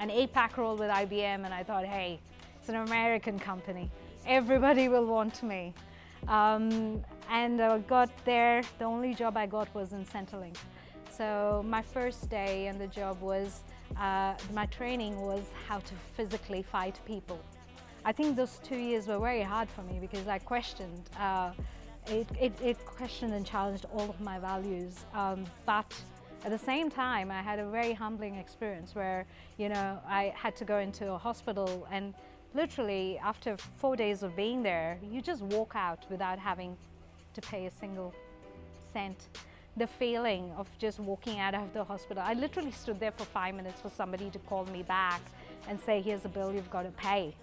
an 8-pack role with IBM, and I thought, hey, it's an American company. Everybody will want me. And I got there, the only job I got was in Centrelink. So my first day in the job was, my training was how to physically fight people. I think those 2 years were very hard for me because I questioned, it questioned and challenged all of my values. But at the same time, I had a very humbling experience where, you know, I had to go into a hospital, and literally after 4 days of being there, you just walk out without having to pay a single cent. The feeling of just walking out of the hospital, I literally stood there for 5 minutes for somebody to call me back and say, here's a bill you've got to pay.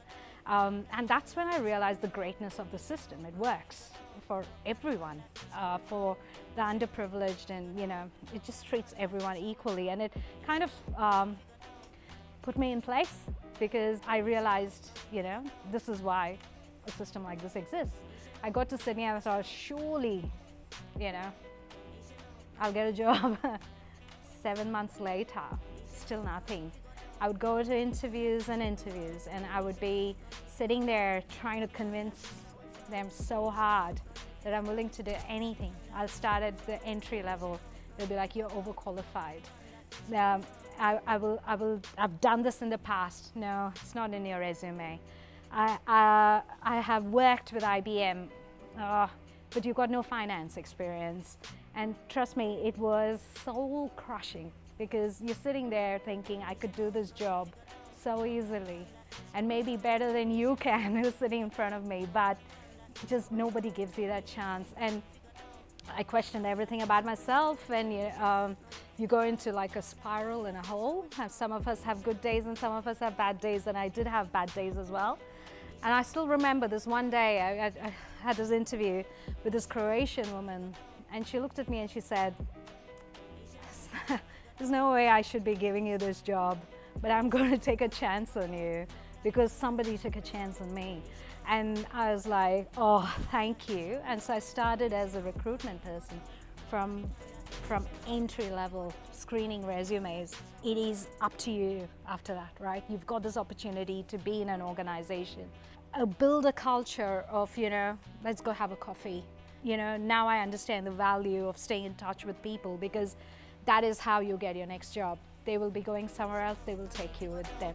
And that's when I realized the greatness of the system. It works for everyone, for the underprivileged, and you know, it just treats everyone equally. And it kind of put me in place, because I realized, you know, this is why a system like this exists. I got to Sydney and I thought, surely, you know, I'll get a job. 7 months later, still nothing. I would go to interviews, and I would be sitting there trying to convince them so hard that I'm willing to do anything. I'll start at the entry level. They'll be like, you're overqualified. I've done this in the past. No, it's not in your resume. I have worked with IBM, but you've got no finance experience. And trust me, it was soul crushing, because you're sitting there thinking, I could do this job so easily, and maybe better than you can, who's sitting in front of me, but just nobody gives you that chance. And I questioned everything about myself, and you go into like a spiral and a hole. Some of us have good days and some of us have bad days, and I did have bad days as well. And I still remember this one day, I had this interview with this Croatian woman, and she looked at me and she said, there's no way I should be giving you this job, but I'm going to take a chance on you because somebody took a chance on me. And I was like, oh, thank you. And so I started as a recruitment person from entry level, screening resumes. It is up to you after that, right? You've got this opportunity to be in an organization. Build a culture of, you know, let's go have a coffee. You know, now I understand the value of staying in touch with people, because that is how you get your next job. They will be going somewhere else, they will take you with them.